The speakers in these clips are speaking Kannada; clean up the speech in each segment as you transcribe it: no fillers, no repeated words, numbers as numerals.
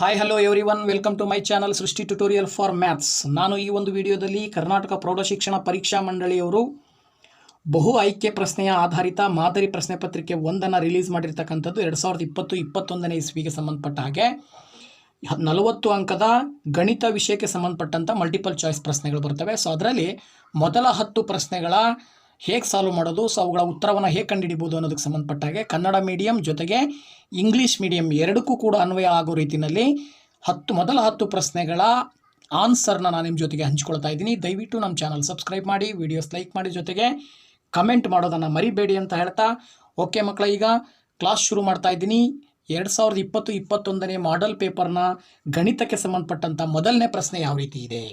Hi hello everyone, welcome to my channel Srishti tutorial for maths. ನಾನು ಈ ಒಂದು ವಿಡಿಯೋದಲ್ಲಿ ಕರ್ನಾಟಕ ಪ್ರೌಢಶಿಕ್ಷಣ ಪರೀಕ್ಷಾ ಮಂಡಳಿಯವರು ಬಹು ಆಯ್ಕೆ ಪ್ರಶ್ನೆಯ ಆಧಾರಿತ ಮಾದರಿ ಪ್ರಶ್ನೆ ಪತ್ರಿಕೆ 1 ರಿಲೀಸ್ ಮಾಡಿರ್ತಕ್ಕಂಥದ್ದು 2020-21 ಇಸ್ವಿಗೆ ಸಂಬಂಧಪಟ್ಟ ಹಾಗೆ 40 ಅಂಕದ ಗಣಿತ ವಿಷಯಕ್ಕೆ ಸಂಬಂಧಪಟ್ಟಂಥ ಮಲ್ಟಿಪಲ್ ಚಾಯ್ಸ್ ಪ್ರಶ್ನೆಗಳು ಬರ್ತವೆ. ಸೊ ಅದರಲ್ಲಿ ಮೊದಲ 10 ಪ್ರಶ್ನೆಗಳ ಹೇಗೆ ಸಾಲ್ವ್ ಮಾಡೋದು, ಸೊ ಅವುಗಳ ಉತ್ತರವನ್ನು ಹೇಗೆ ಕಂಡುಹಿಡಿಬೋದು ಅನ್ನೋದಕ್ಕೆ ಸಂಬಂಧಪಟ್ಟ ಹಾಗೆ ಕನ್ನಡ ಮೀಡಿಯಂ ಜೊತೆಗೆ ಇಂಗ್ಲೀಷ್ ಮೀಡಿಯಂ ಎರಡಕ್ಕೂ ಕೂಡ ಅನ್ವಯ ಆಗೋ ರೀತಿಯಲ್ಲಿ ಮೊದಲ 10 ಪ್ರಶ್ನೆಗಳ ಆನ್ಸರ್ನ ನಾನು ನಿಮ್ಮ ಜೊತೆಗೆ ಹಂಚ್ಕೊಳ್ತಾ ಇದ್ದೀನಿ. ದಯವಿಟ್ಟು ನಮ್ಮ ಚಾನಲ್ ಸಬ್ಸ್ಕ್ರೈಬ್ ಮಾಡಿ, ವಿಡಿಯೋಸ್ ಲೈಕ್ ಮಾಡಿ, ಜೊತೆಗೆ ಕಮೆಂಟ್ ಮಾಡೋದನ್ನು ಮರಿಬೇಡಿ ಅಂತ ಹೇಳ್ತಾ, ಓಕೆ ಮಕ್ಕಳ, ಈಗ ಕ್ಲಾಸ್ ಶುರು ಮಾಡ್ತಾ ಇದ್ದೀನಿ. 2020-21 ಮಾಡೆಲ್ ಪೇಪರ್ನ ಗಣಿತಕ್ಕೆ ಸಂಬಂಧಪಟ್ಟಂಥ ಮೊದಲನೇ ಪ್ರಶ್ನೆ ಯಾವ ರೀತಿ ಇದೆ.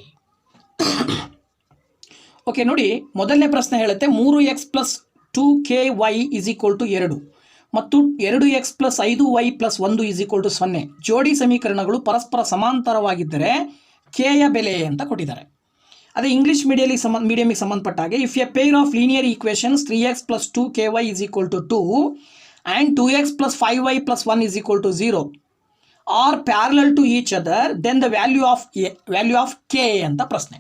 ಓಕೆ ನೋಡಿ, ಮೊದಲನೇ ಪ್ರಶ್ನೆ ಹೇಳುತ್ತೆ 3x + 2ky = 2 ಮತ್ತು 2x + 5y + 1 = 0 ಜೋಡಿ ಸಮೀಕರಣಗಳು ಪರಸ್ಪರ ಸಮಾಂತರವಾಗಿದ್ದರೆ ಕೆಯ ಬೆಲೆ ಅಂತ ಕೊಟ್ಟಿದ್ದಾರೆ. ಅದೇ ಇಂಗ್ಲೀಷ್ ಮೀಡಿಯಮಿಗೆ ಸಂಬಂಧಪಟ್ಟ ಹಾಗೆ if A pair of linear equations 3x + 2ky = 2 and 2x + 5y + 1 = 0 are parallel to each other, then the value of k ಅಂತ ಪ್ರಶ್ನೆ.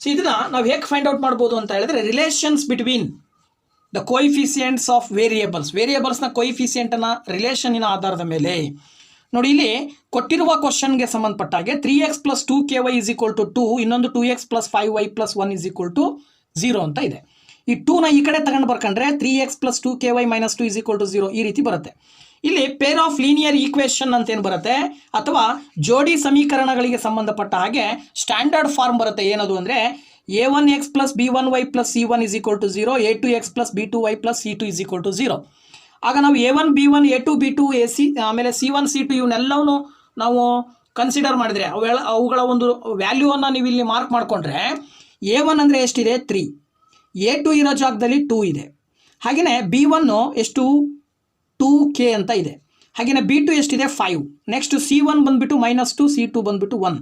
ಸೊ ಇದನ್ನ ನಾವು ಹೇಗೆ ಫೈಂಡ್ ಔಟ್ ಮಾಡ್ಬೋದು ಅಂತ ಹೇಳಿದ್ರೆ, ರಿಲೇಷನ್ಸ್ ಬಿಟ್ವೀನ್ ದ ಕೋಯಿಫಿಷಿಯೆಂಟ್ಸ್ ಆಫ್ ವೇರಿಯೇಬಲ್ಸ್ನ ಕೋಯಿಫಿಷಿಯೆಂಟನ್ನು ರಿಲೇಷನ್ನಿನ ಆಧಾರದ ಮೇಲೆ ನೋಡಿ. ಇಲ್ಲಿ ಕೊಟ್ಟಿರುವ ಕ್ವಶನ್ಗೆ ಸಂಬಂಧಪಟ್ಟ ಹಾಗೆ 3x + 2ky = 2, ಇನ್ನೊಂದು 2x + 5y + 1 = 0 ಅಂತ ಇದೆ. ಈ 2ನ ಈ ಕಡೆ ತಗೊಂಡು ಬರ್ಕೊಂಡ್ರೆ 3x + 2ky - 2 = 0 ಈ ರೀತಿ ಬರುತ್ತೆ. ಇಲ್ಲಿ ಪೇರ್ ಆಫ್ ಲೀನಿಯರ್ ಈಕ್ವೇಷನ್ ಅಂತ ಏನು ಬರುತ್ತೆ, ಅಥವಾ ಜೋಡಿ ಸಮೀಕರಣಗಳಿಗೆ ಸಂಬಂಧಪಟ್ಟ ಹಾಗೆ ಸ್ಟ್ಯಾಂಡರ್ಡ್ ಫಾರ್ಮ್ ಬರುತ್ತೆ. ಏನದು ಅಂದರೆ a1x + b1y + c1 = 0, a2x + b2y + c2 = 0. ಆಗ ನಾವು a1 b1 a2 b2 ac ಆಮೇಲೆ c1 c2 ಇವನ್ನೆಲ್ಲವೂ ನಾವು ಕನ್ಸಿಡರ್ ಮಾಡಿದರೆ ಅವುಗಳ ಒಂದು ವ್ಯಾಲ್ಯೂವನ್ನು ನೀವು ಇಲ್ಲಿ ಮಾರ್ಕ್ ಮಾಡಿಕೊಂಡ್ರೆ a1 ಅಂದರೆ ಎಷ್ಟಿದೆ 3, a2 ಇರೋ ಜಾಗದಲ್ಲಿ 2 ಇದೆ, ಹಾಗೆಯೇ b1 ಎಷ್ಟು 2k ಅಂತ ಇದೆ, ಹಾಗೆಯೇ b2 ಎಷ್ಟಿದೆ 5, ನೆಕ್ಸ್ಟ್ c1 ಬಂದುಬಿಟ್ಟು -2, c2 ಬಂದುಬಿಟ್ಟು 1.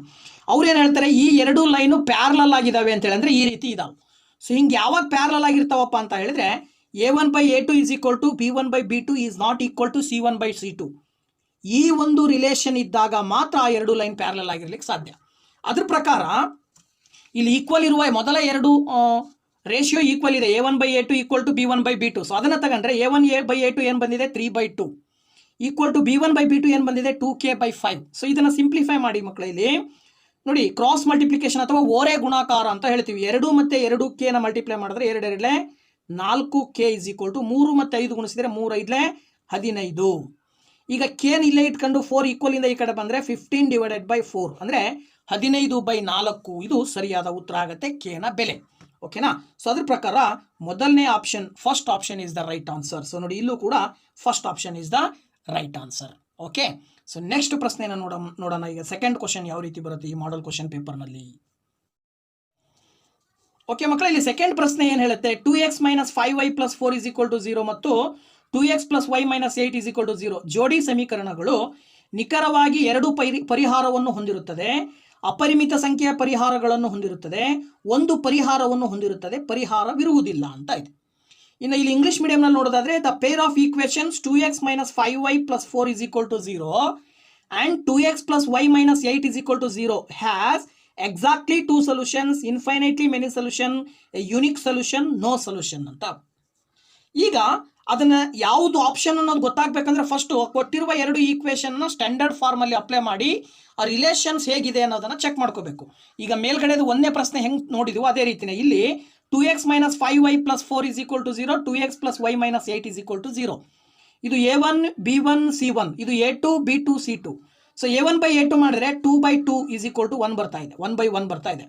ಅವ್ರು ಏನು ಹೇಳ್ತಾರೆ, ಈ ಎರಡು ಲೈನು ಪ್ಯಾರಲಲ್ ಆಗಿದ್ದಾವೆ ಅಂತೇಳಿ, ಅಂದರೆ ಈ ರೀತಿ ಇದಾವೆ. ಸೊ ಹಿಂಗೆ ಯಾವಾಗ ಪ್ಯಾರಲಲ್ ಆಗಿರ್ತಾವಪ್ಪ ಅಂತ ಹೇಳಿದ್ರೆ a1/a2 = b1/b2 is not equal to c1/c2. ಈ ಒಂದು ರಿಲೇಷನ್ ಇದ್ದಾಗ ಮಾತ್ರ ಆ ಎರಡು ಲೈನ್ ಪ್ಯಾರಲಲ್ ಆಗಿರ್ಲಿಕ್ಕೆ ಸಾಧ್ಯ. ಅದ್ರ ಪ್ರಕಾರ ಇಲ್ಲಿ ಈಕ್ವಲ್ ಇರುವ ಮೊದಲ ಎರಡು ರೇಷಿಯೋ ಈಕ್ವಲ್ ಇದೆ, a1/a2 = b1/b2. ಸೊ ಅದನ್ನು ತಗೊಂಡ್ರೆ a1/a2 ಏನು ಬಂದಿದೆ 3/2 ಈಕ್ವಲ್ ಟು b1/b2 ಏನು ಬಂದಿದೆ 2k/5. ಸೊ ಇದನ್ನು ಸಿಂಪ್ಲಿಫೈ ಮಾಡಿ ಮಕ್ಕಳ. ಇಲ್ಲಿ ನೋಡಿ, ಕ್ರಾಸ್ ಮಲ್ಟಿಪ್ಲಿಕೇಶನ್ ಅಥವಾ ಓರೆ ಗುಣಾಕಾರ ಅಂತ ಹೇಳ್ತೀವಿ. 2 ಮತ್ತು 2k ಮಲ್ಟಿಪ್ಲೈ ಮಾಡಿದ್ರೆ 2 2 4k = 3 ಮತ್ತು 5 ಗುಣಿಸಿದರೆ 3 5 15. ಈಗ k ಇಲ್ಲೇ ಇಟ್ಕೊಂಡು 4 ಈಕ್ವಲ್ ಇಂದ ಈ ಕಡೆ ಬಂದರೆ 15/4 ಅಂದರೆ 15/4. ಇದು ಸರಿಯಾದ ಉತ್ತರ ಆಗುತ್ತೆ k ನ ಬೆಲೆ. ಓಕೆನಾ. ಸೊ ಅದ್ರ ಪ್ರಕಾರ ಮೊದಲನೇ option, first option is the right answer. So ನೋಡಿ, ಇಲ್ಲೂ ಕೂಡ first option is the right answer. Okay. So next ಪ್ರಶ್ನೆನ ನೋಡೋಣ. ಈಗ ಸೆಕೆಂಡ್ ಕ್ವಶನ್ ಯಾವ ರೀತಿ ಬರುತ್ತೆ ಈ ಮಾಡೆಲ್ ಕ್ವಶನ್ ಪೇಪರ್ನಲ್ಲಿ. ಓಕೆ ಮಕ್ಕಳ, ಇಲ್ಲಿ ಸೆಕೆಂಡ್ ಪ್ರಶ್ನೆ ಏನು ಹೇಳುತ್ತೆ, 2x - 5y + 4 = 0 ಮತ್ತು 2x + y - 8 = 0 ಜೋಡಿ ಸಮೀಕರಣಗಳು ನಿಖರವಾಗಿ ಎರಡು ಪರಿಹಾರವನ್ನು ಹೊಂದಿರುತ್ತದೆ, ಅಪರಿಮಿತ ಸಂಖ್ಯೆಯ ಪರಿಹಾರಗಳನ್ನು ಹೊಂದಿರುತ್ತದೆ, ಒಂದು ಪರಿಹಾರವನ್ನು ಹೊಂದಿರುತ್ತದೆ, ಪರಿಹಾರವಿರುವುದಿಲ್ಲ ಅಂತ ಇದೆ. ಇನ್ನು ಇಲ್ಲಿ ಇಂಗ್ಲೀಷ್ ಮೀಡಿಯಂನಲ್ಲಿ ನೋಡೋದಾದ್ರೆ the pair of equations 2x - 5y + 4 = 0 and 2x + y - 8 = 0 has exactly 2 solutions, infinitely many solution, a unique solution, no solution ಅಂತ. ಈಗ ಅದನ್ನು ಯಾವುದು ಆಪ್ಷನ್ ಅನ್ನೋದು ಗೊತ್ತಾಗಬೇಕಂದ್ರೆ ಫಸ್ಟು ಕೊಟ್ಟಿರುವ ಎರಡು ಈಕ್ವೇಷನ್ನ ಸ್ಟ್ಯಾಂಡರ್ಡ್ ಫಾರ್ಮಲ್ಲಿ ಅಪ್ಲೈ ಮಾಡಿ ಆ ರಿಲೇಷನ್ಸ್ ಹೇಗಿದೆ ಅನ್ನೋದನ್ನು ಚೆಕ್ ಮಾಡ್ಕೋಬೇಕು. ಈಗ ಮೇಲ್ಗಡೆದು ಒಂದೇ ಪ್ರಶ್ನೆ ಹೆಂಗೆ ನೋಡಿದ್ವು ಅದೇ ರೀತಿಯೇ ಇಲ್ಲಿ 2x - 5y + 4 = 0, 2x + y - 8 = 0. ಇದು a1 b1 c1, ಇದು a2 b2 c2. So a1/a2 ಮಾಡಿದ್ರೆ 2/2 = 1 ಬರ್ತಾ ಇದೆ, 1/1 ಬರ್ತಾ ಇದೆ.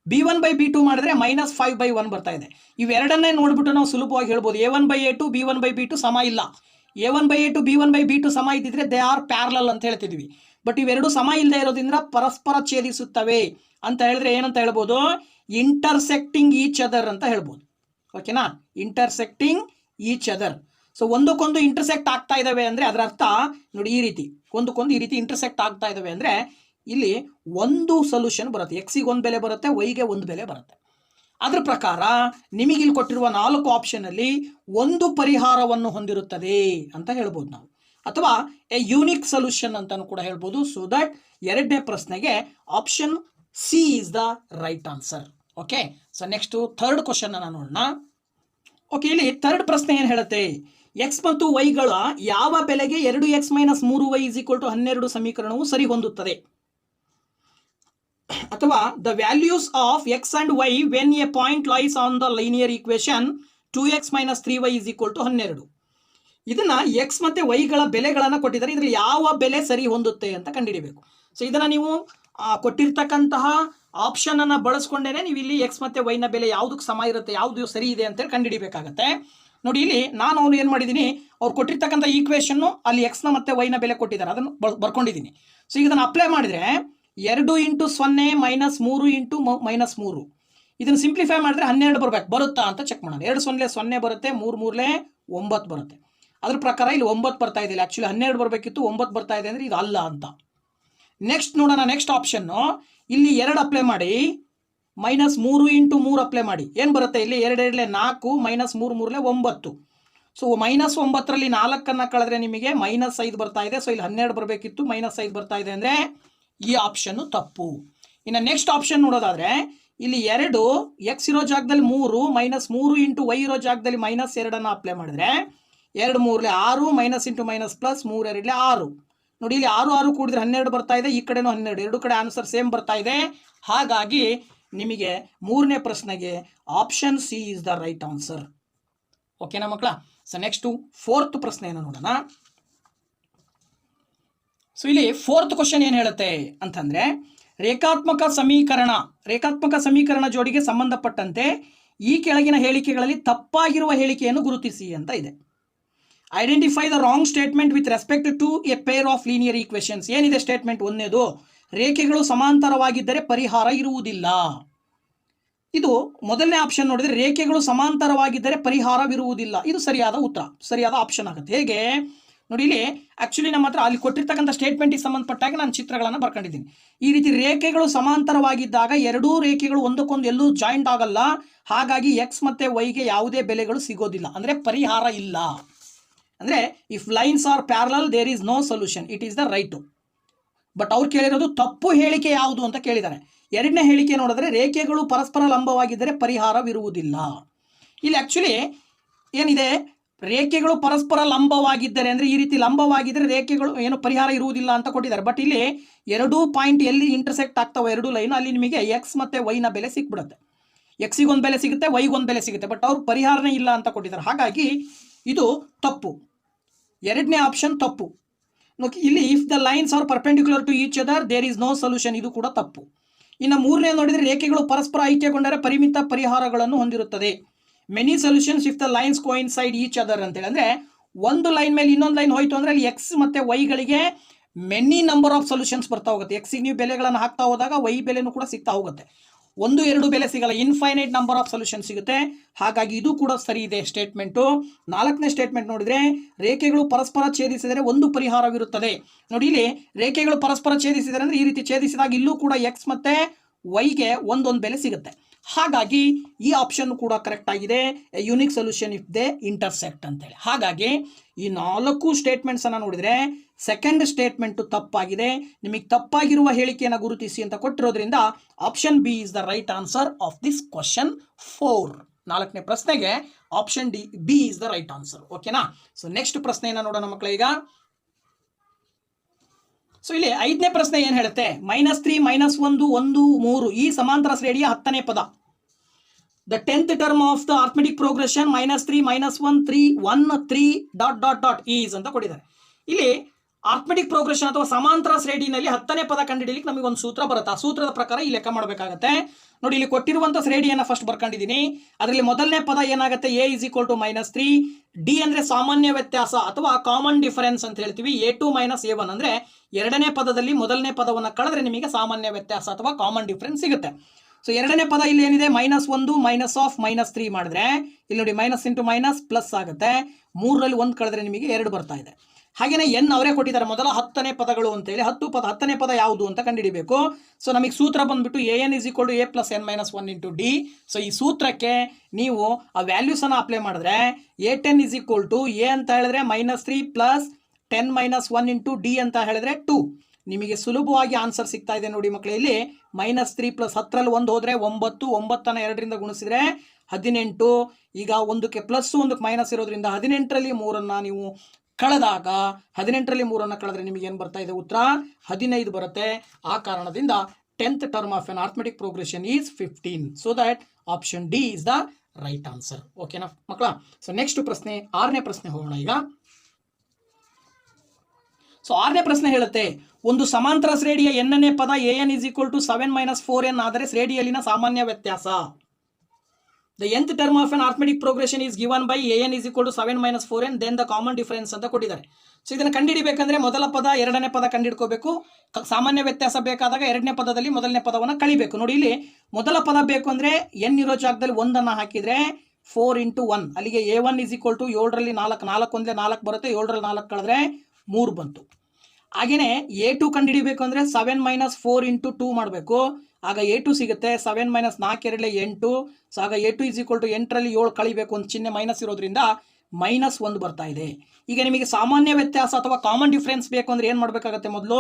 b1/b2 ಮಾಡಿದ್ರೆ -5/1 ಬರ್ತಾ ಇದೆ. ಇವೆರಡನ್ನೇ ನೋಡ್ಬಿಟ್ಟು ನಾವು ಸುಲಭವಾಗಿ ಹೇಳ್ಬೋದು a1/a2 b1/b2 ಸಮ ಇಲ್ಲ. a1/a2 b1/b2 ಸಮ ಇದ್ದಿದ್ರೆ ದೇ ಆರ್ ಪ್ಯಾರಲಲ್ ಅಂತ ಹೇಳ್ತಿದ್ವಿ. ಬಟ್ ಇವೆರಡು ಸಮ ಇಲ್ಲದೆ ಇರೋದ್ರಿಂದ ಪರಸ್ಪರ ಛೇದಿಸುತ್ತವೆ ಅಂತ ಹೇಳಿದ್ರೆ ಏನಂತ ಹೇಳ್ಬೋದು, ಇಂಟರ್ಸೆಕ್ಟಿಂಗ್ ಈಚ್ ಅದರ್ ಅಂತ ಹೇಳ್ಬೋದು. ಓಕೆನಾ, ಇಂಟರ್ಸೆಕ್ಟಿಂಗ್ ಈಚ್ ಅದರ್. ಸೊ ಒಂದಕ್ಕೊಂದು ಇಂಟರ್ಸೆಕ್ಟ್ ಆಗ್ತಾ ಇದ್ದಾವೆ ಅಂದರೆ ಅದರ ಅರ್ಥ ನೋಡಿ, ಈ ರೀತಿ ಒಂದಕ್ಕೊಂದು ಈ ರೀತಿ ಇಂಟರ್ಸೆಕ್ಟ್ ಆಗ್ತಾ ಇದ್ದಾವೆ ಅಂದರೆ ಇಲ್ಲಿ ಒಂದು ಸೊಲ್ಯೂಷನ್ ಬರುತ್ತೆ, ಎಕ್ಸಿಗೆ ಒಂದು ಬೆಲೆ ಬರುತ್ತೆ, ವೈಗೆ ಒಂದು ಬೆಲೆ ಬರುತ್ತೆ. ಅದರ ಪ್ರಕಾರ ನಿಮಗೆ ಇಲ್ಲಿ ಕೊಟ್ಟಿರುವ 4 ಆಪ್ಷನಲ್ಲಿ ಒಂದು ಪರಿಹಾರವನ್ನು ಹೊಂದಿರುತ್ತದೆ ಅಂತ ಹೇಳ್ಬೋದು ನಾವು. ಅಥವಾ ಎ ಯೂನಿಕ್ ಸೊಲ್ಯೂಷನ್ ಅಂತಾನು ಕೂಡ ಹೇಳ್ಬೋದು. ಸೊ ದಟ್ ಎರಡನೇ ಪ್ರಶ್ನೆಗೆ option C is the right answer. Okay, so next third question ಅನ್ನ ನೋಡೋಣ. ಓಕೆ, ಇಲ್ಲಿ ಥರ್ಡ್ ಪ್ರಶ್ನೆ ಏನು ಹೇಳುತ್ತೆ, ಎಕ್ಸ್ ಮತ್ತು ವೈಗಳ ಯಾವ ಬೆಲೆಗೆ 2x - 3y = 12 ಸಮೀಕರಣವು ಸರಿ ಹೊಂದುತ್ತದೆ, ಅಥವಾ the values of x and y when a point lies on the linear equation 2x - 3y = 12. ಇದನ್ನ ಎಕ್ಸ್ ಮತ್ತೆ ವೈಗಳ ಬೆಲೆಗಳನ್ನು ಕೊಟ್ಟಿದ್ದಾರೆ, ಇದರಲ್ಲಿ ಯಾವ ಬೆಲೆ ಸರಿ ಹೊಂದುತ್ತೆ ಅಂತ ಕಂಡುಹಿಡಿಯಬೇಕು. ಸೊ ಇದನ್ನ ನೀವು ಕೊಟ್ಟಿರ್ತಕ್ಕಂತಹ ಆಪ್ಷನ್ ಅನ್ನ ಬಳಸ್ಕೊಂಡೇನೆ ನೀವು ಇಲ್ಲಿ ಎಕ್ಸ್ ಮತ್ತೆ ವೈನ ಬೆಲೆ ಯಾವುದಕ್ಕೆ ಸಮ ಇರುತ್ತೆ, ಯಾವುದು ಸರಿ ಇದೆ ಅಂತೇಳಿ ಕಂಡುಹಿಡಿಬೇಕಾಗತ್ತೆ. ನೋಡಿ, ಇಲ್ಲಿ ನಾನು ಅವನು ಏನು ಮಾಡಿದ್ದೀನಿ, ಅವ್ರು ಕೊಟ್ಟಿರ್ತಕ್ಕಂಥ ಈಕ್ವೇಶನ್ನು ಅಲ್ಲಿ ಎಕ್ಸ್ನ ಮತ್ತು ವೈನ ಬೆಲೆ ಕೊಟ್ಟಿದ್ದಾರೆ, ಅದನ್ನು ಬರ್ಕೊಂಡಿದ್ದೀನಿ. ಸೊ ಈಗ ಇದನ್ನು ಅಪ್ಲೈ ಮಾಡಿದರೆ 2 × 0 - 3 × -3 ಇದನ್ನು ಸಿಂಪ್ಲಿಫೈ ಮಾಡಿದ್ರೆ 12 ಬರುತ್ತಾ ಅಂತ ಚೆಕ್ ಮಾಡೋಣ. 2 0 0 ಬರುತ್ತೆ, 3 3 9 ಬರುತ್ತೆ. ಅದ್ರ ಪ್ರಕಾರ ಇಲ್ಲಿ 9 ಬರ್ತಾ ಇದೆ. ಆ್ಯಕ್ಚುಲಿ 12 ಬರಬೇಕಿತ್ತು, 9 ಬರ್ತಾ ಇದೆ ಅಂದರೆ ಇದು ಅಲ್ಲ ಅಂತ. ನೆಕ್ಸ್ಟ್ ನೋಡೋಣ, ನೆಕ್ಸ್ಟ್ ಆಪ್ಷನ್ನು ಇಲ್ಲಿ 2 ಅಪ್ಲೈ ಮಾಡಿ -3 × 3 ಅಪ್ಲೈ ಮಾಡಿ. ಏನು ಬರುತ್ತೆ ಇಲ್ಲಿ, 2 2 4 -3 3 9. ಸೊ -9ರಲ್ಲಿ 4 ಕಳೆದ್ರೆ ನಿಮಗೆ -5 ಬರ್ತಾ ಇದೆ. ಸೊ ಇಲ್ಲಿ 12 ಬರಬೇಕಿತ್ತು, -5 ಬರ್ತಾ ಇದೆ ಅಂದರೆ ಈ ಆಪ್ಷನ್ನು ತಪ್ಪು. ಇನ್ನು ನೆಕ್ಸ್ಟ್ ಆಪ್ಷನ್ ನೋಡೋದಾದರೆ ಇಲ್ಲಿ 2 x ಇರೋ ಜಾಗದಲ್ಲಿ 3 -3 × y ಇರೋ ಜಾಗದಲ್ಲಿ -2 ಅಪ್ಲೈ ಮಾಡಿದ್ರೆ 2 3 6 -× +3 2 6. ನೋಡಿ, ಇಲ್ಲಿ 6 6 ಕೂಡಿದ್ರೆ 12 ಬರ್ತಾ ಇದೆ, ಈ ಕಡೆನೂ 12, ಎರಡು ಕಡೆ ಆನ್ಸರ್ ಸೇಮ್ ಬರ್ತಾ ಇದೆ. ಹಾಗಾಗಿ ನಿಮಗೆ ಮೂರನೇ ಪ್ರಶ್ನೆಗೆ option C is the right answer. ಓಕೆನಾ ಮಕ್ಕಳ? ಸೊ ನೆಕ್ಸ್ಟು ಫೋರ್ತ್ ಪ್ರಶ್ನೆಯನ್ನು ನೋಡೋಣ. ಸೊ ಇಲ್ಲಿ ಫೋರ್ತ್ ಕ್ವಶನ್ ಏನು ಹೇಳುತ್ತೆ ಅಂತಂದರೆ, ರೇಖಾತ್ಮಕ ಸಮೀಕರಣ ಜೋಡಿಗೆ ಸಂಬಂಧಪಟ್ಟಂತೆ ಈ ಕೆಳಗಿನ ಹೇಳಿಕೆಗಳಲ್ಲಿ ತಪ್ಪಾಗಿರುವ ಹೇಳಿಕೆಯನ್ನು ಗುರುತಿಸಿ ಅಂತ ಇದೆ. Identify the wrong statement with respect to a pair of linear equations. ಏನಿದೆ ಸ್ಟೇಟ್ಮೆಂಟ್? ಒಂದನೇದು, ರೇಖೆಗಳು ಸಮಾಂತರವಾಗಿದ್ದರೆ ಪರಿಹಾರ ಇರುವುದಿಲ್ಲ. ಇದು ಮೊದಲನೇ ಆಪ್ಷನ್ ನೋಡಿದ್ರೆ ರೇಖೆಗಳು ಸಮಾಂತರವಾಗಿದ್ದರೆ ಪರಿಹಾರವಿರುವುದಿಲ್ಲ. ಇದು ಸರಿಯಾದ ಉತ್ತರ, ಸರಿಯಾದ ಆಪ್ಷನ್ ಆಗುತ್ತೆ. ಹೇಗೆ ನೋಡಿ, ಇಲ್ಲಿ ಆ್ಯಕ್ಚುಲಿ ನಮ್ಮ ಹತ್ರ ಅಲ್ಲಿ ಕೊಟ್ಟಿರ್ತಕ್ಕಂಥ ಸ್ಟೇಟ್ಮೆಂಟಿಗೆ ಸಂಬಂಧಪಟ್ಟಾಗ ನಾನು ಚಿತ್ರಗಳನ್ನು ಬರ್ಕೊಂಡಿದ್ದೀನಿ. ಈ ರೀತಿ ರೇಖೆಗಳು ಸಮಾಂತರವಾಗಿದ್ದಾಗ ಎರಡೂ ರೇಖೆಗಳು ಒಂದಕ್ಕೊಂದು ಎಲ್ಲೂ ಜಾಯಿಂಟ್ ಆಗಲ್ಲ. ಹಾಗಾಗಿ ಎಕ್ಸ್ ಮತ್ತು ವೈಗೆ ಯಾವುದೇ ಬೆಲೆಗಳು ಸಿಗೋದಿಲ್ಲ, ಅಂದರೆ ಪರಿಹಾರ ಇಲ್ಲ. ಅಂದರೆ if lines are parallel there is no solution, it is the right. But ಅವ್ರು ಕೇಳಿರೋದು ತಪ್ಪು ಹೇಳಿಕೆ ಯಾವುದು ಅಂತ ಕೇಳಿದ್ದಾರೆ. ಎರಡನೇ ಹೇಳಿಕೆ ನೋಡಿದ್ರೆ ರೇಖೆಗಳು ಪರಸ್ಪರ ಲಂಬವಾಗಿದ್ದರೆ ಪರಿಹಾರವಿರುವುದಿಲ್ಲ. ಇಲ್ಲಿ ಆ್ಯಕ್ಚುಲಿ ಏನಿದೆ, ರೇಖೆಗಳು ಪರಸ್ಪರ ಲಂಬವಾಗಿದ್ದರೆ ಅಂದರೆ ಈ ರೀತಿ ಲಂಬವಾಗಿದ್ದರೆ ರೇಖೆಗಳು ಏನು ಪರಿಹಾರ ಇರುವುದಿಲ್ಲ ಅಂತ ಕೊಟ್ಟಿದ್ದಾರೆ. ಬಟ್ ಇಲ್ಲಿ ಎರಡೂ ಪಾಯಿಂಟ್ ಎಲ್ಲಿ ಇಂಟರ್ಸೆಕ್ಟ್ ಆಗ್ತಾವೆ, ಎರಡೂ ಲೈನ್, ಅಲ್ಲಿ ನಿಮಗೆ ಎಕ್ಸ್ ಮತ್ತು ವೈನ ಬೆಲೆ ಸಿಕ್ಬಿಡುತ್ತೆ. ಎಕ್ಸಿಗೆ ಒಂದು ಬೆಲೆ ಸಿಗುತ್ತೆ, ವೈಗೆ ಒಂದು ಬೆಲೆ ಸಿಗುತ್ತೆ. ಬಟ್ ಅವ್ರು ಪರಿಹಾರನೇ ಇಲ್ಲ ಅಂತ ಕೊಟ್ಟಿದ್ದಾರೆ. ಹಾಗಾಗಿ ಇದು ತಪ್ಪು, ಎರಡನೇ ಆಪ್ಷನ್ ತಪ್ಪು. ಇಲ್ಲಿ if the lines are perpendicular to each other there is no solution, ಇದು ಕೂಡ ತಪ್ಪು. ಇನ್ನು ಮೂರನೇ ನೋಡಿದರೆ ರೇಖೆಗಳು ಪರಸ್ಪರ ಐಕ್ಯಗೊಂಡರೆ ಪರಿಮಿತ ಪರಿಹಾರಗಳನ್ನು ಹೊಂದಿರುತ್ತದೆ. Many solutions if the lines coincide each other ಅಂತೇಳಿ, ಅಂದರೆ ಒಂದು ಲೈನ್ ಮೇಲೆ ಇನ್ನೊಂದು ಲೈನ್ ಹೋಯಿತು ಅಂದರೆ ಅಲ್ಲಿ ಎಕ್ಸ್ ಮತ್ತು ವೈಗಳಿಗೆ ಮೆನಿ ನಂಬರ್ ಆಫ್ ಸೊಲ್ಯೂಷನ್ಸ್ ಬರ್ತಾ ಹೋಗುತ್ತೆ. ಎಕ್ಸಿಗೆ ನೀವು ಬೆಲೆಗಳನ್ನು ಹಾಕ್ತಾ ಹೋದಾಗ ವೈ ಬೆಲೆನೂ ಕೂಡ ಸಿಗ್ತಾ ಹೋಗುತ್ತೆ. 1 2 ಬೆಲೆ ಸಿಗಲ್ಲ, ಇನ್ಫೈನೈಟ್ ನಂಬರ್ ಆಫ್ ಸೊಲ್ಯೂಷನ್ ಸಿಗುತ್ತೆ. ಹಾಗಾಗಿ ಇದು ಕೂಡ ಸರಿ ಇದೆ ಸ್ಟೇಟ್ಮೆಂಟು. ನಾಲ್ಕನೇ ಸ್ಟೇಟ್ಮೆಂಟ್ ನೋಡಿದರೆ ರೇಖೆಗಳು ಪರಸ್ಪರ ಛೇದಿಸಿದರೆ ಒಂದು ಪರಿಹಾರವಿರುತ್ತದೆ. ನೋಡಿ, ಇಲ್ಲಿ ರೇಖೆಗಳು ಪರಸ್ಪರ ಛೇದಿಸಿದರೆ ಅಂದರೆ ಈ ರೀತಿ ಛೇದಿಸಿದಾಗ ಇಲ್ಲೂ ಕೂಡ ಎಕ್ಸ್ ಮತ್ತು ವೈಗೆ ಒಂದೊಂದು ಬೆಲೆ ಸಿಗುತ್ತೆ. ಹಾಗಾಗಿ ಈ ಆಪ್ಷನ್ ಕೂಡ ಕರೆಕ್ಟ್ ಆಗಿದೆ, unique solution if they intersect ಅಂತೇಳಿ. ಹಾಗಾಗಿ ಈ 4 ಸ್ಟೇಟ್ಮೆಂಟ್ಸನ್ನು ನೋಡಿದರೆ ಸೆಕೆಂಡ್ ಸ್ಟೇಟ್ಮೆಂಟು ತಪ್ಪಾಗಿದೆ. ನಿಮಗೆ ತಪ್ಪಾಗಿರುವ ಹೇಳಿಕೆಯನ್ನು ಗುರುತಿಸಿ ಅಂತ ಕೊಟ್ಟಿರೋದ್ರಿಂದ option B is the right answer of this question 4. 4ನೇ ಪ್ರಶ್ನೆಗೆ option B is the right answer. ಓಕೆನಾ? ಸೊ ನೆಕ್ಸ್ಟ್ ಪ್ರಶ್ನೆಯನ್ನು ನೋಡೋಣ ಮಕ್ಕಳ. ಈಗ ಸೊ ಇಲ್ಲಿ 5ನೇ ಪ್ರಶ್ನೆ ಏನು ಹೇಳುತ್ತೆ, -3 -1 1 3 ಈ ಸಮಾಂತರ ಶ್ರೇಣಿಯ 10ನೇ ಪದ. The 10th term of the arithmetic progression -3 -1 3 1 3 ... is ಅಂತ ಕೊಟ್ಟಿದ್ದಾರೆ. ಇಲ್ಲಿ ಅರ್ಥಮೆಟಿಕ್ ಪ್ರೋಗ್ರೆಷನ್ ಅಥವಾ ಸಮಾಂತರ ಶ್ರೇಣಿಯಲ್ಲಿ 10ನೇ ಪದ ಕಂಡುಹಿಡಿಯಲಿಕ್ಕೆ ನಮಗೆ ಒಂದು ಸೂತ್ರ ಬರುತ್ತೆ. ಆ ಸೂತ್ರದ ಪ್ರಕಾರ ಈ ಲೆಕ್ಕ ಮಾಡಬೇಕಾಗತ್ತೆ. ನೋಡಿ, ಇಲ್ಲಿ ಕೊಟ್ಟಿರುವಂಥ ಶ್ರೇಣಿಯನ್ನು ಫಸ್ಟ್ ಬರ್ಕೊಂಡಿದ್ದೀನಿ. ಅದರಲ್ಲಿ ಮೊದಲನೇ ಪದ ಏನಾಗುತ್ತೆ, a = -3, ಡಿ ಅಂದರೆ ಸಾಮಾನ್ಯ ವ್ಯತ್ಯಾಸ ಅಥವಾ ಕಾಮನ್ ಡಿಫರೆನ್ಸ್ ಅಂತ ಹೇಳ್ತೀವಿ. a2 - a1 ಅಂದರೆ ಎರಡನೇ ಪದದಲ್ಲಿ ಮೊದಲನೇ ಪದವನ್ನು ಕಳೆದ್ರೆ ನಿಮಗೆ ಸಾಮಾನ್ಯ ವ್ಯತ್ಯಾಸ ಅಥವಾ ಕಾಮನ್ ಡಿಫರೆನ್ಸ್ ಸಿಗುತ್ತೆ. ಸೊ ಎರಡನೇ ಪದ ಇಲ್ಲಿ ಏನಿದೆ, -1 -3 ಮಾಡಿದ್ರೆ ಇಲ್ಲಿ ನೋಡಿ ಮೈನಸ್ ಇಂಟು ಮೈನಸ್ ಪ್ಲಸ್ ಆಗುತ್ತೆ. 3ರಲ್ಲಿ 1 ಕಳೆದ್ರೆ ನಿಮಗೆ 2 ಬರ್ತಾ ಇದೆ. ಹಾಗೇನೆ ಎನ್ ಅವರೇ ಕೊಟ್ಟಿದ್ದಾರೆ ಮೊದಲ 10ನೇ ಪದಗಳು ಅಂತೇಳಿ. 10ನೇ ಪದ ಯಾವುದು ಅಂತ ಕಂಡುಹಿಡಿಬೇಕು. ಸೊ ನಮಗೆ ಸೂತ್ರ ಬಂದ್ಬಿಟ್ಟು an = a + n - 1 × d. So ಈ ಸೂತ್ರಕ್ಕೆ ನೀವು ಆ ವ್ಯಾಲ್ಯೂಸನ್ನು ಅಪ್ಲೈ ಮಾಡಿದ್ರೆ a10 = a ಅಂತ ಹೇಳಿದ್ರೆ -3 + 10 - 1 ಇಂಟು ಡಿ ಅಂತ ಹೇಳಿದ್ರೆ 2. ನಿಮಗೆ ಸುಲಭವಾಗಿ ಆನ್ಸರ್ ಸಿಗ್ತಾ ಇದೆ ನೋಡಿ ಮಕ್ಕಳೇ. ಇಲ್ಲಿ -3 + 10ರಲ್ಲಿ 1 ಹೋದರೆ 9, 9ನ್ನು 2ರಿಂದ ಗುಣಿಸಿದ್ರೆ 18. ಈಗ ಒಂದಕ್ಕೆ ಪ್ಲಸ್ ಒಂದಕ್ಕೆ ಮೈನಸ್ ಇರೋದ್ರಿಂದ 18ರಲ್ಲಿ 3ನ್ನು ನೀವು ಕಳೆದಾಗ 18ರಲ್ಲಿ 3ನ್ನು ಕಳೆದ್ರೆ ನಿಮಗೆ ಏನು ಬರ್ತಾ ಇದೆ ಉತ್ತರ 15 ಬರುತ್ತೆ. ಆ ಕಾರಣದಿಂದ 10th term of an arithmetic progression is 15. So that option D is the right answer. ಓಕೆನಾ ಮಕ್ಕಳ? ಸೊ ನೆಕ್ಸ್ಟ್ ಪ್ರಶ್ನೆ 6ನೇ ಪ್ರಶ್ನೆ ಹೋಗೋಣ ಈಗ. ಸೊ 6ನೇ ಪ್ರಶ್ನೆ ಹೇಳುತ್ತೆ, ಒಂದು ಸಮಾಂತರ ಶ್ರೇಣಿಯ ಎನ್ನನೇ ಪದ an = 7 - 4n ಆದರೆ ಶ್ರೇಣಿಯಲ್ಲಿನ ಸಾಮಾನ್ಯ ವ್ಯತ್ಯಾಸ. The nth term of an arithmetic progression is given by an = 7 - 4n then the common difference ಅಂತ ಕೊಟ್ಟಿದ್ದಾರೆ. ಸೊ ಇದನ್ನು ಕಂಡುಹಿಡಿಬೇಕಂದ್ರೆ ಮೊದಲ ಪದ ಎರಡನೇ ಪದ ಕಂಡುಹಿಡ್ಕೋಬೇಕು. ಸಾಮಾನ್ಯ ವ್ಯತ್ಯಾಸ ಬೇಕಾದಾಗ ಎರಡನೇ ಪದದಲ್ಲಿ ಮೊದಲನೇ ಪದವನ್ನು ಕಳಿಬೇಕು. ನೋಡಿ ಇಲ್ಲಿ ಮೊದಲ ಪದ ಬೇಕು ಅಂದರೆ n ಇರೋ ಜಾಗದಲ್ಲಿ 1ಅನ್ನು ಹಾಕಿದರೆ 4 × 1 ಅಲ್ಲಿಗೆ a1 = 7ರಲ್ಲಿ 4, 4 ಒಂದೇ 4 ಬರುತ್ತೆ. 7ರಲ್ಲಿ 4 ಕಳೆದ್ರೆ 3 ಬಂತು. ಹಾಗೆಯೇ a2 ಕಂಡುಹಿಡಿಬೇಕು ಅಂದರೆ 7 - 4 × 2 ಮಾಡಬೇಕು. ಆಗ a2 ಸಿಗುತ್ತೆ. 7 - 4 2 8. ಸೊ ಆಗ a2 = 8ರಲ್ಲಿ 7 ಕಳಿಬೇಕು, ಒಂದು ಚಿಹ್ನೆ ಮೈನಸ್ ಇರೋದ್ರಿಂದ -1 ಬರ್ತಾ ಇದೆ. ಈಗ ನಿಮಗೆ ಸಾಮಾನ್ಯ ವ್ಯತ್ಯಾಸ ಅಥವಾ ಕಾಮನ್ ಡಿಫರೆನ್ಸ್ ಬೇಕು ಅಂದರೆ ಏನು ಮಾಡಬೇಕಾಗುತ್ತೆ? ಮೊದಲು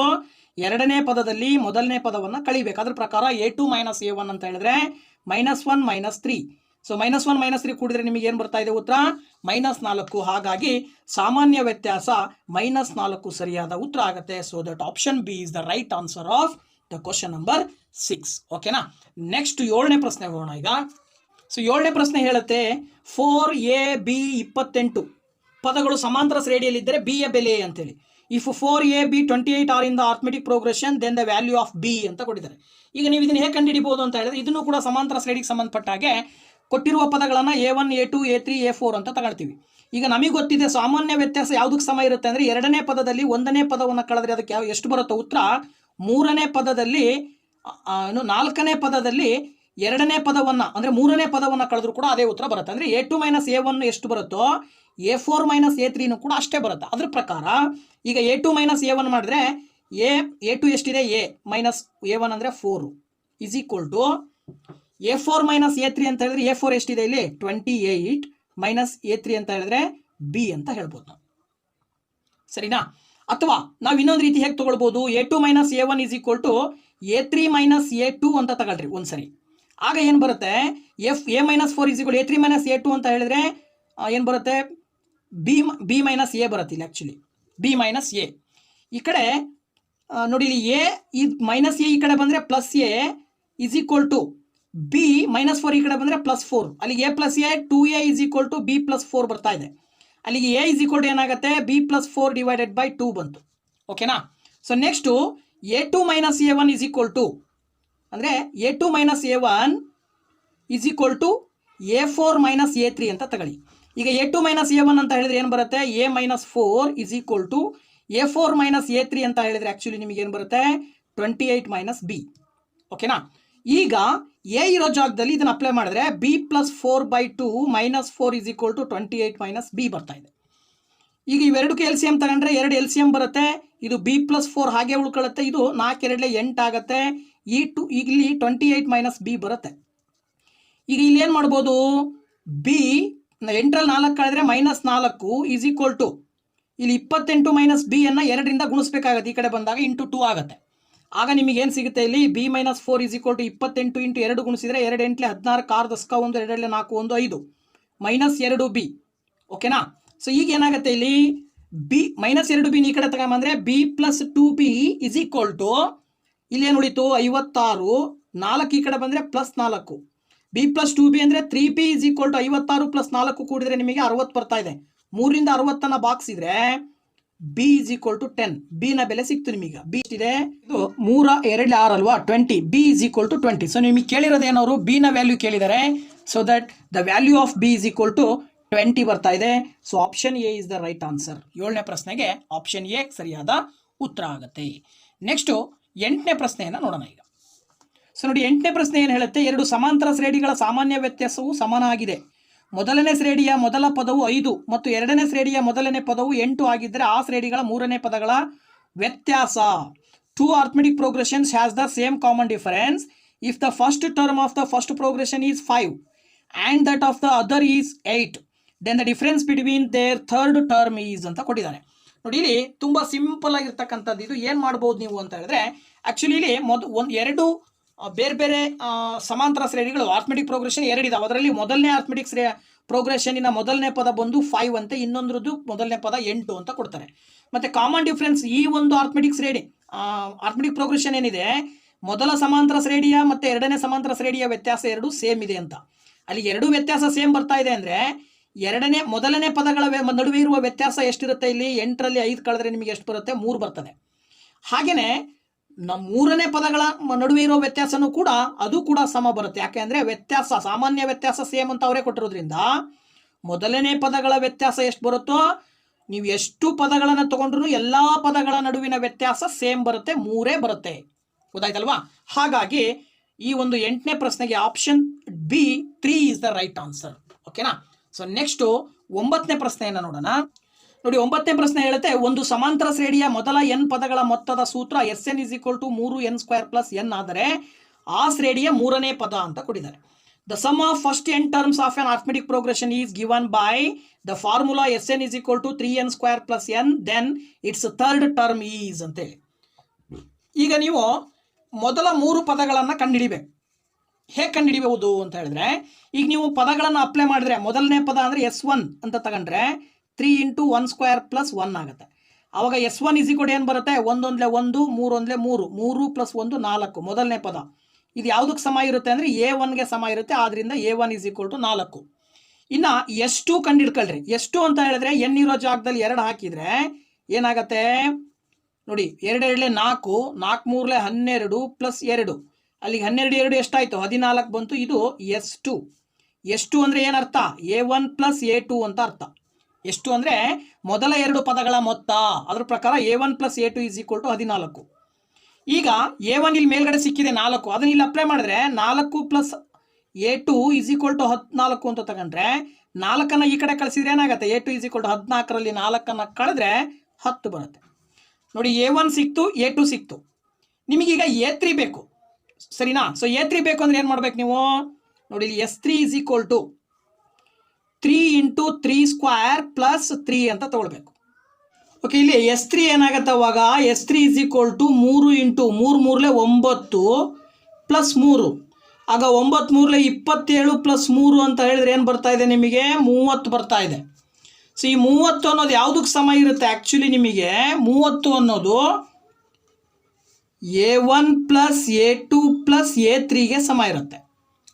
ಎರಡನೇ ಪದದಲ್ಲಿ ಮೊದಲನೇ ಪದವನ್ನು ಕಳಿಬೇಕು. ಅದ್ರ ಪ್ರಕಾರ a2 - a1 ಅಂತ ಹೇಳಿದ್ರೆ -1 - 3. ಸೊ -1 - 3 ಕೂಡಿದ್ರೆ ನಿಮಗೆ ಏನು ಬರ್ತಾ ಇದೆ ಉತ್ತರ? -4. ಹಾಗಾಗಿ ಸಾಮಾನ್ಯ ವ್ಯತ್ಯಾಸ -4 ಸರಿಯಾದ ಉತ್ತರ ಆಗುತ್ತೆ. So that option B is the right answer of the question number 6. ಓಕೆನಾ? ನೆಕ್ಸ್ಟ್ 7ನೇ ಪ್ರಶ್ನೆ ಹೋಗೋಣ ಈಗ. ಸೊ 7ನೇ ಪ್ರಶ್ನೆ ಹೇಳುತ್ತೆ 4ab 28 ಪದಗಳು ಸಮಾಂತರ ಶ್ರೇಣಿಯಲ್ಲಿದ್ದರೆ b ಯ ಬೆಲೆ ಅಂತೇಳಿ. If 4ab 28 are in the arithmetic progression then the value of b ಅಂತ ಕೊಟ್ಟಿದ್ದಾರೆ. ಈಗ ನೀವು ಇದನ್ನು ಹೇಗೆ ಕಂಡುಹಿಡಿಬಹುದು ಅಂತ ಹೇಳಿದ್ರೆ ಇದನ್ನು ಕೂಡ ಸಮಾಂತರ ಶ್ರೇಣಿಗೆ ಸಂಬಂಧಪಟ್ಟ ಹಾಗೆ ಕೊಟ್ಟಿರುವ ಪದಗಳನ್ನು a1 a2 a3 a4 ಅಂತ ತಗೊಳ್ತೀವಿ. ಈಗ ನಮಗೆ ಗೊತ್ತಿದೆ ಸಾಮಾನ್ಯ ವ್ಯತ್ಯಾಸ ಯಾವುದಕ್ಕೆ ಸಮ ಇರುತ್ತೆ ಅಂದರೆ ಎರಡನೇ ಪದದಲ್ಲಿ ಒಂದನೇ ಪದವನ್ನು ಕಳೆದ್ರೆ ಅದಕ್ಕೆ ಎಷ್ಟು ಬರುತ್ತೋ ಉತ್ತರ, ಮೂರನೇ ಪದದಲ್ಲಿ 4ನೇ ಪದದಲ್ಲಿ ಎರಡನೇ ಪದವನ್ನು ಅಂದರೆ ಮೂರನೇ ಪದವನ್ನು ಕಳೆದ್ರೂ ಕೂಡ ಅದೇ ಉತ್ತರ ಬರುತ್ತೆ. ಅಂದರೆ a2 - a1 ಎಷ್ಟು ಬರುತ್ತೋ a4 - a3 ಕೂಡ ಅಷ್ಟೇ ಬರುತ್ತೆ. ಅದ್ರ ಪ್ರಕಾರ ಈಗ a2 - a1 ಮಾಡಿದ್ರೆ a2 ಎಷ್ಟಿದೆ? a ಮೈನಸ್ a1 ಅಂದರೆ 4 = a4 - a3 ಅಂತ ಹೇಳಿದ್ರೆ a4 ಎಷ್ಟಿದೆ ಇಲ್ಲಿ? 28 ಮೈನಸ್ a3 ಅಂತ ಹೇಳಿದ್ರೆ b ಅಂತ ಹೇಳ್ಬೋದು ನಾವು. ಸರಿನಾ? ಅಥವಾ ನಾವು ಇನ್ನೊಂದು ರೀತಿ ಹೇಗೆ ತಗೊಳ್ಬೋದು? a2 - a1 = a3 - a2 ಅಂತ ತಗೊಳ್ರಿ ಒಂದ್ಸರಿ. ಆಗ ಏನು ಬರುತ್ತೆ? a - 4 = a3 - a2 ಅಂತ ಹೇಳಿದ್ರೆ ಏನು ಬರುತ್ತೆ? b - a ಬರುತ್ತೆ ಇಲ್ಲಿ. ಆ್ಯಕ್ಚುಲಿ b - a ಈ ಕಡೆ ನೋಡಿ, ಇಲ್ಲಿ a ಈ -a ಈ ಕಡೆ ಬಂದರೆ +a = b -4 ಈ ಕಡೆ ಬಂದರೆ +4. ಅಲ್ಲಿಗೆ a + a 2a = b + 4 ಬರ್ತಾ ಇದೆ. ಅಲ್ಲಿಗೆ a = ಏನಾಗುತ್ತೆ? b + 4 / 2 ಬಂತು. ಓಕೆನಾ? ಸೊ ನೆಕ್ಸ್ಟು a2 - a1 = ಅಂದರೆ a2 - a1 = a4 - a3 ಅಂತ ತಗೊಳ್ಳಿ. ಈಗ a2 - a1 ಅಂತ ಹೇಳಿದ್ರೆ ಏನು ಬರುತ್ತೆ? a - 4 = a4 - a3 ಅಂತ ಹೇಳಿದ್ರೆ ಆ್ಯಕ್ಚುಲಿ ನಿಮಗೆ ಏನು ಬರುತ್ತೆ? 28 - b. ಓಕೆನಾ? ಈಗ a ಇರೋ ಜಾಗದಲ್ಲಿ ಇದನ್ನು ಅಪ್ಲೈ ಮಾಡಿದ್ರೆ b + 4/2 -4 = 28 - b ಬರ್ತಾ ಇದೆ. ಈಗ ಇವೆರಡಕ್ಕೆ LCM ತಗೊಂಡ್ರೆ 2 LCM ಬರುತ್ತೆ. ಇದು b + 4 ಹಾಗೆ ಉಳ್ಕೊಳ್ಳುತ್ತೆ. ಇದು 4 2 8 ಆಗುತ್ತೆ. ಈಗ ಇಲ್ಲಿ 28 - b ಬರುತ್ತೆ. ಈಗ ಇಲ್ಲಿ ಏನು ಮಾಡ್ಬೋದು? b 8ರಲ್ಲಿ 4 ಕಳೆದ್ರೆ -4 = ಇಲ್ಲಿ 28 - b ಅನ್ನು 2ರಿಂದ ಗುಣಿಸ್ಬೇಕಾಗುತ್ತೆ. ಈ ಕಡೆ ಬಂದಾಗ × 2 ಆಗುತ್ತೆ. ಆಗ ನಿಮಗೆ ಏನು ಸಿಗುತ್ತೆ? ಇಲ್ಲಿ b - 4 = 28 × 2 ಗುಣಿಸಿದರೆ 2 8 16 6 10 1 2 4 1 5 -2b. ಓಕೆನಾ? ಸೊ ಈಗ ಏನಾಗುತ್ತೆ? ಇಲ್ಲಿ b -2b ಈ ಕಡೆ ತಗೊಂಬಂದ್ರೆ b + 2b = ಇಲ್ಲಿ ಏನು ಉಳಿತು? 56. 4 ಈ ಕಡೆ ಬಂದರೆ +4. b + 2b ಅಂದರೆ 3b = 56 + 4 ಕೂಡಿದ್ರೆ ನಿಮಗೆ 60 ಬರ್ತಾ ಇದೆ. 3ರಿಂದ 60ನ್ನು ಬಾಗಿಸಿದ್ರೆ b = 10. b ನ ಬೆಲೆ ಸಿಕ್ತು ನಿಮಗೆ. b ಇದೆ, ಇದು 3 2 6 ಅಲ್ವಾ? 20. b = 20. ಸೊ ನಿಮಗೆ ಕೇಳಿರೋದೇನವರು? b ನ ವ್ಯಾಲ್ಯೂ ಕೇಳಿದ್ದಾರೆ. So that the value of b = 20 ಬರ್ತಾ ಇದೆ. So option A is the right answer. 7ನೇ ಪ್ರಶ್ನೆಗೆ ಆಪ್ಷನ್ ಎ ಸರಿಯಾದ ಉತ್ತರ ಆಗುತ್ತೆ. ನೆಕ್ಸ್ಟು 8ನೇ ಪ್ರಶ್ನೆಯನ್ನು ನೋಡೋಣ ಈಗ. ಸೊ ನೋಡಿ, 8ನೇ ಪ್ರಶ್ನೆ ಏನು ಹೇಳುತ್ತೆ? ಎರಡು ಸಮಾಂತರ ಶ್ರೇಣಿಗಳ ಸಾಮಾನ್ಯ ವ್ಯತ್ಯಾಸವು ಸಮನಾಗಿದೆ. ಮೊದಲನೇ ಶ್ರೇಣಿಯ ಮೊದಲ ಪದವು 5 ಮತ್ತು ಎರಡನೇ ಶ್ರೇಣಿಯ ಮೊದಲನೇ ಪದವು 8 ಆಗಿದ್ದರೆ ಆ ಶ್ರೇಣಿಗಳ ಮೂರನೇ ಪದಗಳ ವ್ಯತ್ಯಾಸ. 2 arithmetic progressions has the same common difference if the first term of the first progression is 5 and that of the other is 8, then the difference between their third term is ಅಂತ ಕೊಟ್ಟಿದ್ದಾರೆ. ನೋಡಿ ಇಲ್ಲಿ ತುಂಬ ಸಿಂಪಲ್ ಆಗಿರ್ತಕ್ಕಂಥದ್ದು. ಇದು ಏನು ಮಾಡ್ಬೋದು ನೀವು ಅಂತ ಹೇಳಿದ್ರೆ, ಆ್ಯಕ್ಚುಲಿ ಇಲ್ಲಿ ಎರಡು ಬೇರೆ ಬೇರೆ ಸಮಾಂತರ ಶ್ರೇಣಿಗಳು ಆರ್ಥಮೆಟಿಕ್ ಪ್ರೋಗ್ರೆಷನ್ ಎರಡಿದಾವೆ. ಅದರಲ್ಲಿ ಮೊದಲನೇ ಆರ್ಥಮೆಟಿಕ್ ಪ್ರೋಗ್ರೆಷನಿನ ಮೊದಲನೇ ಪದ ಬಂದು 5 ಅಂತೆ, ಇನ್ನೊಂದ್ರದ್ದು ಮೊದಲನೇ ಪದ 8 ಅಂತ ಕೊಡ್ತಾರೆ. ಮತ್ತು ಕಾಮನ್ ಡಿಫ್ರೆನ್ಸ್ ಈ ಒಂದು ಆರ್ಥಮೆಟಿಕ್ ಶ್ರೇಣಿ ಆರ್ಥಮೆಟಿಕ್ ಪ್ರೋಗ್ರೆಷನ್ ಏನಿದೆ, ಮೊದಲ ಸಮಾಂತರ ಶ್ರೇಣಿಯ ಮತ್ತು ಎರಡನೇ ಸಮಾಂತರ ಶ್ರೇಣಿಯ ವ್ಯತ್ಯಾಸ ಎರಡು ಸೇಮ್ ಇದೆ ಅಂತ. ಅಲ್ಲಿ ಎರಡು ವ್ಯತ್ಯಾಸ ಸೇಮ್ ಬರ್ತಾ ಇದೆ ಅಂದರೆ ಮೊದಲನೇ ಪದಗಳ ನಡುವೆ ಇರುವ ವ್ಯತ್ಯಾಸ ಎಷ್ಟಿರುತ್ತೆ? ಇಲ್ಲಿ 8ರಲ್ಲಿ 5 ಕಳೆದ್ರೆ ನಿಮಗೆ ಎಷ್ಟು ಬರುತ್ತೆ? 3 ಬರ್ತದೆ. ಹಾಗೆಯೇ ಮೂರನೇ ಪದಗಳ ನಡುವೆ ಇರೋ ವ್ಯತ್ಯಾಸನೂ ಕೂಡ ಅದು ಕೂಡ ಸಮ ಬರುತ್ತೆ. ಯಾಕೆ ಅಂದರೆ ವ್ಯತ್ಯಾಸ ಸಾಮಾನ್ಯ ವ್ಯತ್ಯಾಸ ಸೇಮ್ ಅಂತ ಅವರೇ ಕೊಟ್ಟಿರೋದ್ರಿಂದ ಮೊದಲನೇ ಪದಗಳ ವ್ಯತ್ಯಾಸ ಎಷ್ಟು ಬರುತ್ತೋ, ನೀವು ಎಷ್ಟು ಪದಗಳನ್ನು ತಗೊಂಡ್ರು ಎಲ್ಲ ಪದಗಳ ನಡುವಿನ ವ್ಯತ್ಯಾಸ ಸೇಮ್ ಬರುತ್ತೆ, 3 ಬರುತ್ತೆ. ಗೊತ್ತಾಯ್ತಲ್ವಾ? ಹಾಗಾಗಿ ಈ ಒಂದು 8ನೇ ಪ್ರಶ್ನೆಗೆ option B 3 is the right answer. ಓಕೆನಾ? ಸೊ ನೆಕ್ಸ್ಟು 9ನೇ ಪ್ರಶ್ನೆಯನ್ನು ನೋಡೋಣ. ನೋಡಿ, 9ನೇ ಪ್ರಶ್ನೆ ಹೇಳುತ್ತೆ, ಒಂದು ಸಮಾಂತರ ಶ್ರೇಣಿಯ ಮೊದಲ n ಪದಗಳ ಮೊತ್ತದ ಸೂತ್ರ Sn = 3n² + n ಆದರೆ ಆ ಶ್ರೇಣಿಯ ಮೂರನೇ ಪದ ಅಂತ ಕೊಟ್ಟಿದ್ದಾರೆ. The sum of first n terms of an arithmetic progression is given by the formula Sn = 3n² + n, then its third term is ಅಂತೇಳಿ. ಈಗ ನೀವು ಮೊದಲ 3 ಪದಗಳನ್ನು ಕಂಡುಹಿಡಿಬೇಕು. ಹೇಗೆ ಕಂಡುಹಿಡಿಬಹುದು ಅಂತ ಹೇಳಿದ್ರೆ, ಈಗ ನೀವು ಪದಗಳನ್ನು ಅಪ್ಲೈ ಮಾಡಿದ್ರೆ ಮೊದಲನೇ ಪದ ಅಂದರೆ S1 ಅಂತ ತಗೊಂಡ್ರೆ 3 × 1² + 1 ಆಗುತ್ತೆ. ಆವಾಗ S1 = ಏನು ಬರುತ್ತೆ? 1 × 1 3 × 3 3 + 1 4 ಮೊದಲನೇ ಪದ. ಇದು ಯಾವುದಕ್ಕೆ ಸಮ ಇರುತ್ತೆ ಅಂದರೆ A1ಗೆ ಸಮ ಇರುತ್ತೆ. ಆದ್ದರಿಂದ A1 = 4. ಇನ್ನು S2 ಕಂಡುಹಿಡ್ಕೊಳ್ರಿ. S2 ಅಂತ ಹೇಳಿದ್ರೆ n ಇರೋ ಜಾಗದಲ್ಲಿ 2 ಹಾಕಿದರೆ ಏನಾಗುತ್ತೆ ನೋಡಿ, 2 × 2 4 4 × 3 12 + 2 ಅಲ್ಲಿಗೆ 12 2 ಎಷ್ಟಾಯಿತು? 14 ಬಂತು. ಇದು S2. S2 ಅಂದರೆ ಏನರ್ಥ? A1 + A2 ಅಂತ ಅರ್ಥ. ಎಷ್ಟು ಅಂದರೆ ಮೊದಲ 2 ಪದಗಳ ಮೊತ್ತ. ಅದರ ಪ್ರಕಾರ A1 + A2 = 14. ಈಗ A1 ಇಲ್ಲಿ ಮೇಲ್ಗಡೆ ಸಿಕ್ಕಿದೆ 4, ಅದನ್ನ ಇಲ್ಲಿ ಅಪ್ಲೈ ಮಾಡಿದ್ರೆ 4 + A2 = 14 ಅಂತ ತಗೊಂಡ್ರೆ 4ಅನ್ನು ಈ ಕಡೆ ಕಳಿಸಿದ್ರೆ ಏನಾಗುತ್ತೆ? A2 = 14ರಲ್ಲಿ 4ಅನ್ನು ಕಳೆದ್ರೆ 10 ಬರುತ್ತೆ. ನೋಡಿ, A1 ಸಿಕ್ತು, A2 ಸಿಕ್ತು. ನಿಮಗೀಗ A3 ಬೇಕು, ಸರಿನಾ? ಸೊ A3 ಬೇಕು ಅಂದರೆ ಏನು ಮಾಡ್ಬೇಕು ನೀವು? ನೋಡಿ, ಇಲ್ಲಿ S3 = 3 × 3² + 3 ಅಂತ ತಗೊಳ್ಬೇಕು. ಓಕೆ, ಇಲ್ಲಿ S3 ಏನಾಗುತ್ತೆ? ಅವಾಗ S3 = 3 × 3 3 9 + 3. ಆಗ 9 3 27 + 3 ಅಂತ ಹೇಳಿದ್ರೆ ಏನು ಬರ್ತಾ ಇದೆ ನಿಮಗೆ? 30 ಬರ್ತಾ ಇದೆ. ಸೊ ಈ 30 ಅನ್ನೋದು ಯಾವುದಕ್ಕೆ ಸಮ ಇರುತ್ತೆ? ಆ್ಯಕ್ಚುಲಿ ನಿಮಗೆ 30 ಅನ್ನೋದು A1 + A2 + A3ಗೆ ಸಮ ಇರುತ್ತೆ.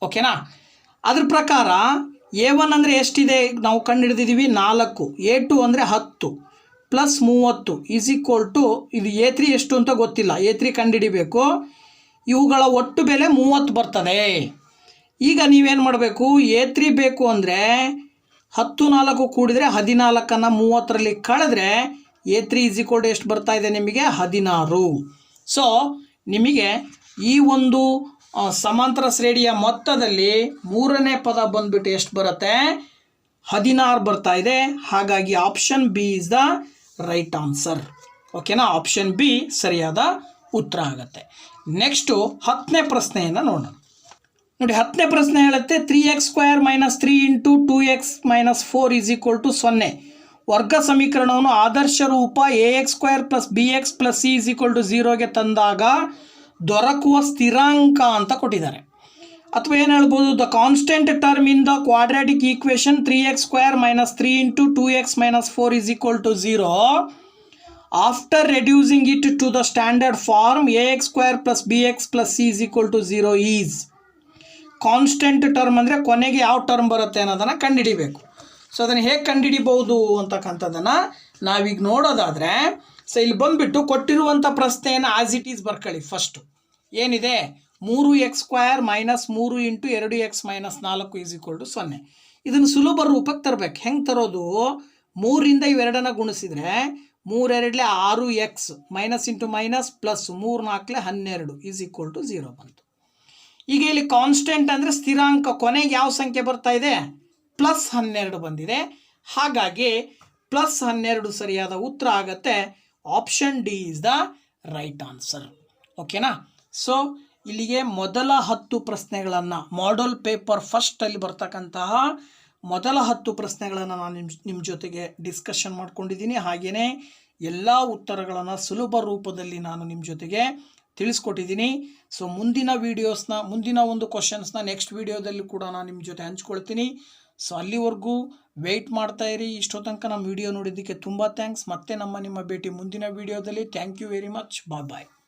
ಓಕೆನಾ? ಅದ್ರ ಪ್ರಕಾರ A1 ಅಂದರೆ ಎಷ್ಟಿದೆ? ನಾವು ಕಂಡುಹಿಡಿದಿದ್ದೀವಿ 4. A2 ಅಂದರೆ 10 + 30 ಇದು A3 ಎಷ್ಟು ಅಂತ ಗೊತ್ತಿಲ್ಲ. A3 ಕಂಡುಹಿಡಿಬೇಕು. ಇವುಗಳ ಒಟ್ಟು ಬೆಲೆ 30 ಬರ್ತದೆ. ಈಗ ನೀವೇನು ಮಾಡಬೇಕು? A3 ಬೇಕು ಅಂದರೆ 10 4 ಕೂಡಿದರೆ 14ಅನ್ನು 30ರಲ್ಲಿ ಕಳೆದ್ರೆ A3 = ಎಷ್ಟು ಬರ್ತಾ ಇದೆ ನಿಮಗೆ? 16. ಸೊ ನಿಮಗೆ ಈ ಒಂದು ಸಮಾಂತರ ಶ್ರೇಣಿಯ ಮೊತ್ತದಲ್ಲಿ ಮೂರನೇ ಪದ ಬಂದ್ಬಿಟ್ಟು ಎಷ್ಟು ಬರುತ್ತೆ? 16 ಬರ್ತಾ ಇದೆ. ಹಾಗಾಗಿ option B is the right answer. ಓಕೆನಾ? ಆಪ್ಷನ್ ಬಿ ಸರಿಯಾದ ಉತ್ತರ ಆಗುತ್ತೆ. ನೆಕ್ಸ್ಟು 10ನೇ ಪ್ರಶ್ನೆಯನ್ನು ನೋಡೋಣ. ನೋಡಿ, 10ನೇ ಪ್ರಶ್ನೆ ಹೇಳುತ್ತೆ, 3x² - 3 × 2x - 4 = 0 ವರ್ಗ ಸಮೀಕರಣವನ್ನು ಆದರ್ಶ ರೂಪ ax² + bx + c = 0ಗೆ ತಂದಾಗ ದೊರಕುವ ಸ್ಥಿರಾಂಕ ಅಂತ ಕೊಟ್ಟಿದ್ದಾರೆ. ಅಥವಾ ಏನು ಹೇಳ್ಬೋದು? The constant term in the quadratic equation 3x² - 3 × 2x - 4 = 0 after reducing it to the standard form ax² + bx + c = 0 is. Constant term ಅಂದರೆ ಕೊನೆಗೆ ಯಾವ ಟರ್ಮ್ ಬರುತ್ತೆ ಅನ್ನೋದನ್ನು ಕಂಡುಹಿಡಿಬೇಕು. ಸೊ ಅದನ್ನು ಹೇಗೆ ಕಂಡುಹಿಡಿಬಹುದು ಅಂತಕ್ಕಂಥದ್ದನ್ನು ನಾವೀಗ ನೋಡೋದಾದರೆ, ಸೊ ಇಲ್ಲಿ ಬಂದುಬಿಟ್ಟು ಕೊಟ್ಟಿರುವಂಥ ಪ್ರಶ್ನೆಯನ್ನು ಆ್ಯಸ್ ಇಟ್ ಈಸ್ ಬರ್ಕೊಳ್ಳಿ. ಫಸ್ಟು ಏನಿದೆ? 3x² - 3 × 2x - 4 = 0. ಇದನ್ನು ಸುಲಭ ರೂಪಕ್ಕೆ ತರಬೇಕು. ಹೆಂಗೆ ತರೋದು? 3ರಿಂದ ಇವೆರಡನ್ನು ಗುಣಿಸಿದರೆ 3 2 6x minus into minus plus 3 4 12 = 0 ಬಂತು. ಈಗ ಇಲ್ಲಿ ಕಾನ್ಸ್ಟೆಂಟ್ ಅಂದರೆ ಸ್ಥಿರಾಂಕ, ಕೊನೆಗೆ ಯಾವ ಸಂಖ್ಯೆ ಬರ್ತಾ ಇದೆ? +12 ಬಂದಿದೆ. ಹಾಗಾಗಿ +12 ಸರಿಯಾದ ಉತ್ತರ ಆಗುತ್ತೆ. Option D is the right answer. ಓಕೆನಾ? ಸೊ ಇಲ್ಲಿಗೆ ಮೊದಲ 10 ಪ್ರಶ್ನೆಗಳನ್ನು ಮಾಡೆಲ್ ಪೇಪರ್ ಫಸ್ಟಲ್ಲಿ ಬರ್ತಕ್ಕಂತಹ ಮೊದಲ 10 ಪ್ರಶ್ನೆಗಳನ್ನು ನಾನು ನಿಮ್ಮ ಜೊತೆಗೆ ಡಿಸ್ಕಷನ್ ಮಾಡ್ಕೊಂಡಿದ್ದೀನಿ. ಹಾಗೆಯೇ ಎಲ್ಲ ಉತ್ತರಗಳನ್ನು ಸುಲಭ ರೂಪದಲ್ಲಿ ನಾನು ನಿಮ್ಮ ಜೊತೆಗೆ ತಿಳಿಸ್ಕೊಟ್ಟಿದ್ದೀನಿ. ಸೊ ಮುಂದಿನ ಒಂದು ಕ್ವಶನ್ಸ್ನ ನೆಕ್ಸ್ಟ್ ವಿಡಿಯೋದಲ್ಲಿ ಕೂಡ ನಾನು ನಿಮ್ಮ ಜೊತೆ ಹಂಚ್ಕೊಳ್ತೀನಿ. ಸೊ ಅಲ್ಲಿವರೆಗೂ ವೆಯ್ಟ್ ಮಾಡ್ತಾ ಇರಿ. ಇಷ್ಟೋ ತನಕ ನಮ್ಮ ವಿಡಿಯೋ ನೋಡಿದ್ದಕ್ಕೆ ತುಂಬ ಥ್ಯಾಂಕ್ಸ್. ಮತ್ತೆ ನಿಮ್ಮ ಭೇಟಿ ಮುಂದಿನ ವಿಡಿಯೋದಲ್ಲಿ. Thank you very much. Bye.